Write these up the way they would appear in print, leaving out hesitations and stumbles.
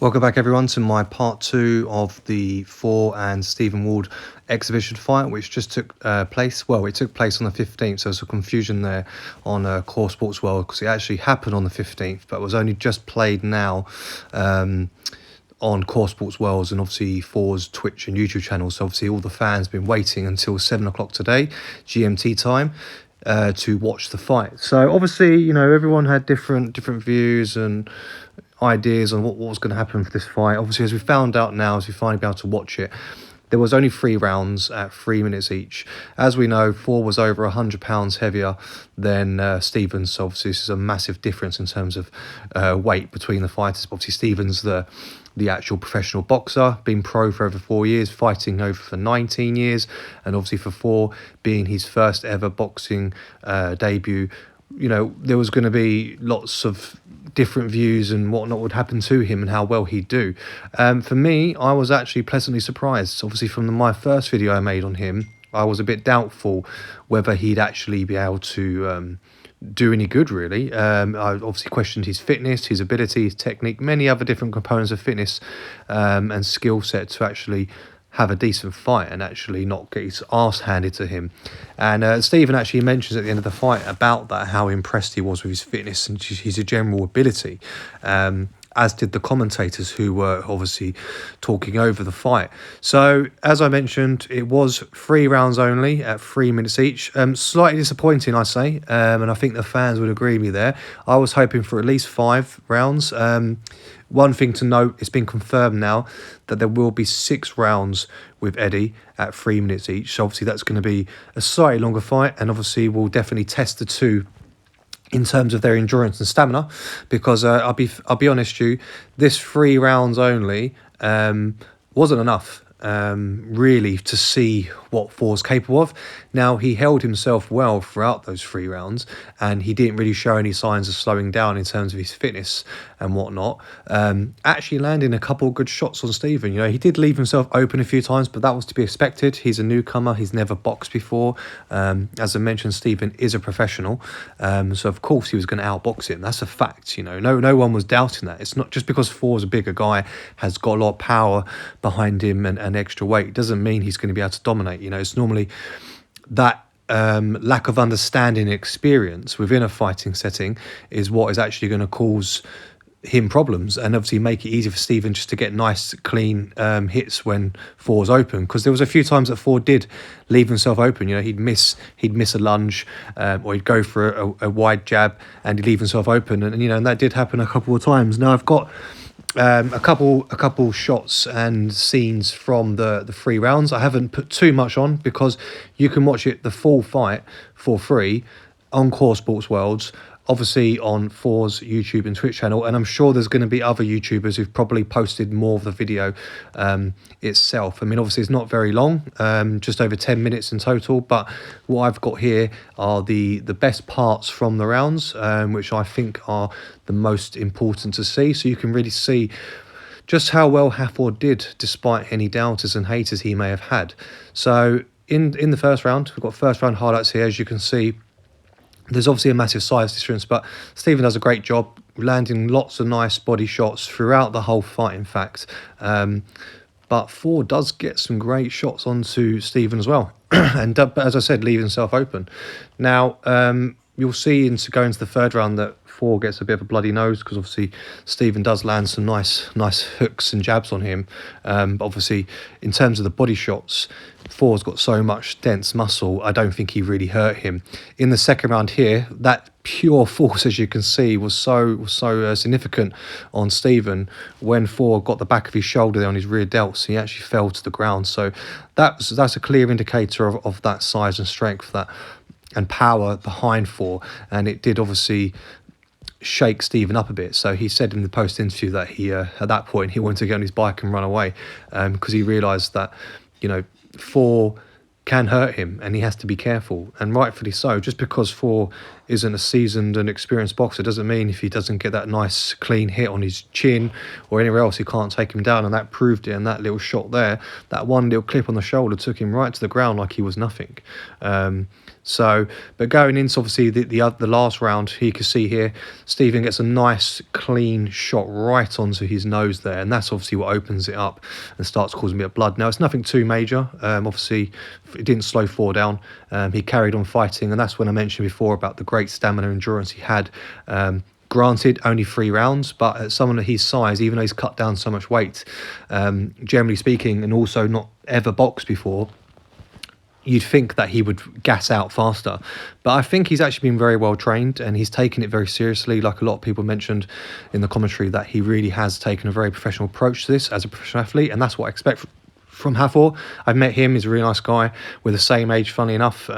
Welcome back everyone to my part 2 of the Hafthor and Stephen Ward exhibition fight, which just took place. Well, it took place on the 15th, so there's a confusion there on Core Sports World because it actually happened on the 15th, but was only just played now on Core Sports World and obviously Hafthor's Twitch and YouTube channel. So obviously all the fans been waiting until 7 o'clock today, GMT time, to watch the fight. So obviously, you know, everyone had different views and ideas on what was going to happen for this fight. Obviously, as we found out now, as we finally be able to watch it, there was only 3 rounds at 3 minutes each. As we know, Hafthor was over 100 pounds heavier than Stevens, so obviously this is a massive difference in terms of weight between the fighters. Obviously Stevens, the actual professional boxer, been pro for over 4 years, fighting over for 19 years, and obviously for Hafthor being his first ever boxing debut, you know, there was going to be lots of different views and whatnot would happen to him and how well he'd do. For me, I was actually pleasantly surprised. Obviously, from my first video I made on him, I was a bit doubtful whether he'd actually be able to do any good, really. I obviously questioned his fitness, his ability, his technique, many other different components of fitness and skill set to actually have a decent fight and actually not get his arse handed to him. And Stephen actually mentions at the end of the fight about that, how impressed he was with his fitness and his general ability, as did the commentators who were obviously talking over the fight. So as I mentioned, it was 3 rounds only at 3 minutes each. Slightly disappointing, I say, and I think the fans would agree with me there. I was hoping for at least 5 rounds. One thing to note, it's been confirmed now that there will be 6 rounds with Eddie at 3 minutes each. So obviously that's going to be a slightly longer fight, and obviously we'll definitely test the two in terms of their endurance and stamina, because I'll be honest with you, this 3 rounds only wasn't enough really to see what Hafthor's capable of. Now, he held himself well throughout those 3 rounds, and he didn't really show any signs of slowing down in terms of his fitness and whatnot. Actually landing a couple of good shots on Stephen. You know, he did leave himself open a few times, but that was to be expected. He's a newcomer. He's never boxed before. As I mentioned, Stephen is a professional. So of course he was going to outbox him. That's a fact. You know, no one was doubting that. It's not just because Hafthor's a bigger guy, has got a lot of power behind him and extra weight, it doesn't mean he's going to be able to dominate. You know, it's normally that lack of understanding and experience within a fighting setting is what is actually going to cause him problems, and obviously make it easy for Stephen just to get nice clean hits when Hafthor's open. Because there was a few times that Hafthor did leave himself open. You know, he'd miss a lunge, or he'd go for a wide jab and he'd leave himself open, and you know, and that did happen a couple of times. Now I've got a couple shots and scenes from the 3 rounds. I haven't put too much on because you can watch it, the full fight, for free on Core Sports Worlds, obviously on Hafthor's YouTube and Twitch channel, and I'm sure there's going to be other YouTubers who've probably posted more of the video itself. I mean, obviously it's not very long, just over 10 minutes in total, but what I've got here are the best parts from the rounds, which I think are the most important to see, so you can really see just how well Hafthor did despite any doubters and haters he may have had. So in the first round, we've got first round highlights here. As you can see, there's obviously a massive size difference, but Stephen does a great job landing lots of nice body shots throughout the whole fight, in fact. But Hafthor does get some great shots onto Stephen as well. And as I said, leaving himself open. Now, you'll see go into the third round that Hafthor gets a bit of a bloody nose, because obviously Stephen does land some nice hooks and jabs on him. But obviously, in terms of the body shots, Hafthor's got so much dense muscle, I don't think he really hurt him. In the second round here, that pure force, as you can see, was so significant on Stephen when Hafthor got the back of his shoulder there on his rear delts. He actually fell to the ground. So that's a clear indicator of that size and strength and power behind Hafthor, and it did obviously shake Stephen up a bit. So he said in the post interview that he at that point he wanted to get on his bike and run away, because he realized that, you know, Hafthor can hurt him and he has to be careful, and rightfully so. Just because Hafthor isn't a seasoned and experienced boxer doesn't mean if he doesn't get that nice clean hit on his chin or anywhere else, he can't take him down. And that proved it. And that little shot there, that one little clip on the shoulder, took him right to the ground like he was nothing. So, but going into obviously the last round, you can see here, Stephen gets a nice clean shot right onto his nose there, and that's obviously what opens it up and starts causing a bit of blood. Now, it's nothing too major. Obviously, it didn't slow Thor down. He carried on fighting, and that's when I mentioned before about the great stamina and endurance he had. Granted, only 3 rounds, but at someone of his size, even though he's cut down so much weight, generally speaking, and also not ever boxed before, you'd think that he would gas out faster. But I think he's actually been very well trained, and he's taken it very seriously. Like a lot of people mentioned in the commentary, that he really has taken a very professional approach to this as a professional athlete, and that's what I expect from Hafthor. I've met him. He's a really nice guy. We're the same age, funnily enough.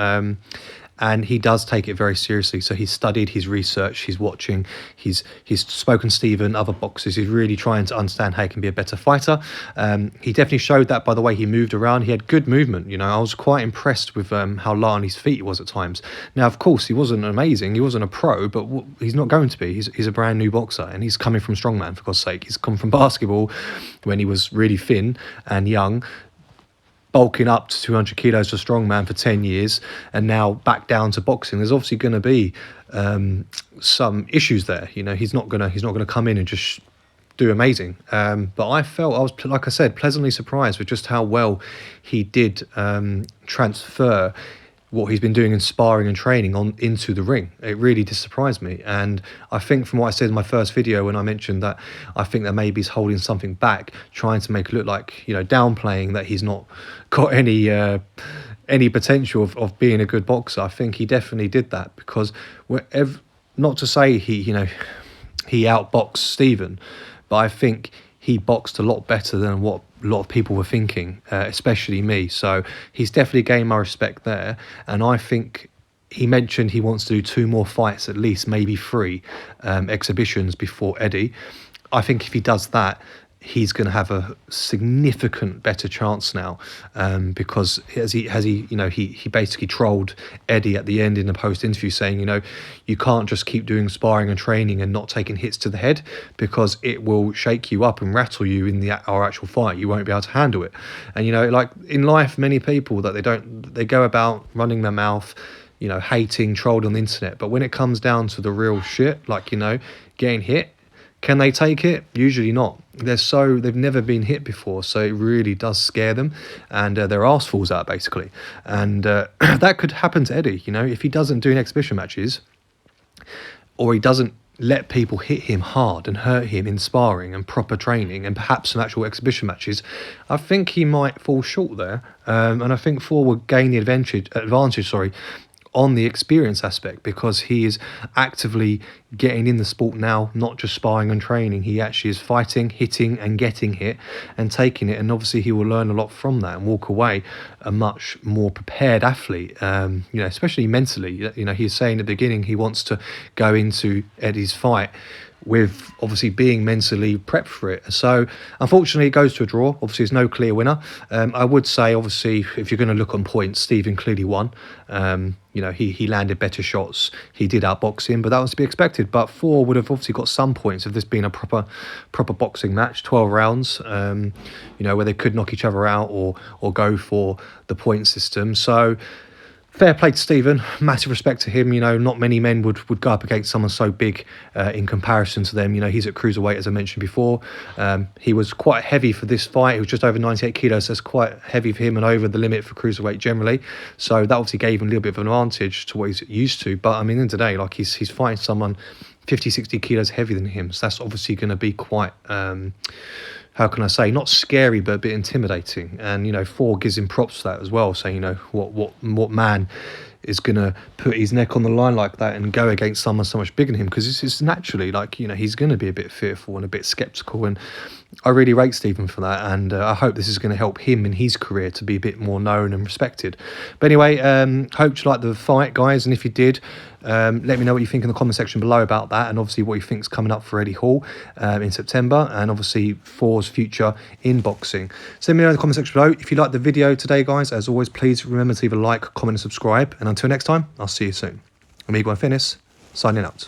And he does take it very seriously. So he's studied, he's researched, he's watching, he's spoken to Stephen, other boxers. He's really trying to understand how he can be a better fighter. He definitely showed that by the way he moved around. He had good movement. You know, I was quite impressed with how light on his feet he was at times. Now, of course, he wasn't amazing. He wasn't a pro, but he's not going to be. He's a brand new boxer, and he's coming from Strongman, for God's sake. He's come from basketball when he was really thin and young, bulking up to 200 kilos for Strongman for 10 years, and now back down to boxing. There's obviously going to be some issues there. You know, he's not gonna come in and just do amazing. But I was, like I said, pleasantly surprised with just how well he did transfer what he's been doing in sparring and training on into the ring. It really did surprise me. And I think from what I said in my first video, when I mentioned that I think that maybe he's holding something back, trying to make it look like, you know, downplaying that he's not got any potential of being a good boxer. I think he definitely did that, because not to say he outboxed Stephen, but I think he boxed a lot better than what a lot of people were thinking, especially me. So he's definitely gained my respect there. And I think he mentioned he wants to do 2 more fights, at least maybe 3 exhibitions before Eddie. I think if he does that, he's going to have a significant better chance now, because he basically trolled Eddie at the end in a post interview, saying, you know, you can't just keep doing sparring and training and not taking hits to the head, because it will shake you up and rattle you in our actual fight. You won't be able to handle it. And you know, like in life, many people that they go about running their mouth, you know, hating, trolled on the internet, but when it comes down to the real shit, like, you know, getting hit, can they take it? Usually not. They've never been hit before, so it really does scare them, and their arse falls out basically. And that could happen to Eddie. You know, if he doesn't do any exhibition matches, or he doesn't let people hit him hard and hurt him in sparring and proper training and perhaps some actual exhibition matches, I think he might fall short there. And I think Thor will gain the advantage on the experience aspect, because he is actively getting in the sport now, not just sparring and training. He actually is fighting, hitting and getting hit and taking it, and obviously he will learn a lot from that and walk away a much more prepared athlete, you know, especially mentally. You know, he's saying at the beginning he wants to go into Eddie's fight with obviously being mentally prepped for it. So unfortunately it goes to a draw. Obviously there's no clear winner. I would say, obviously, if you're going to look on points, Stephen clearly won. You know, he landed better shots, he did outbox him, but that was to be expected. But Thor would have obviously got some points if this been a proper boxing match, 12 rounds, you know, where they could knock each other out or go for the point system. So fair play to Stephen, massive respect to him. You know, not many men would go up against someone so big in comparison to them. You know, he's at cruiserweight, as I mentioned before. He was quite heavy for this fight. He was just over 98 kilos, so that's quite heavy for him and over the limit for cruiserweight generally. So that obviously gave him a little bit of an advantage to what he's used to. But I mean, in the day, like, he's fighting someone 50, 60 kilos heavier than him. So that's obviously going to be quite, how can I say, not scary, but a bit intimidating. And, you know, Thor gives him props for that as well, saying, you know, what man is going to put his neck on the line like that and go against someone so much bigger than him, because it's naturally, like, you know, he's going to be a bit fearful and a bit skeptical. And I really rate Stephen for that, and I hope this is going to help him in his career to be a bit more known and respected. But anyway, hope you liked the fight, guys, and if you did, let me know what you think in the comment section below about that, and obviously what you think is coming up for Eddie Hall in September, and obviously Thor's future in boxing. So let me know in the comment section below. If you liked the video today, guys, as always, please remember to leave a like, comment and subscribe, and until next time, I'll see you soon. I'm Igor Finis, signing out.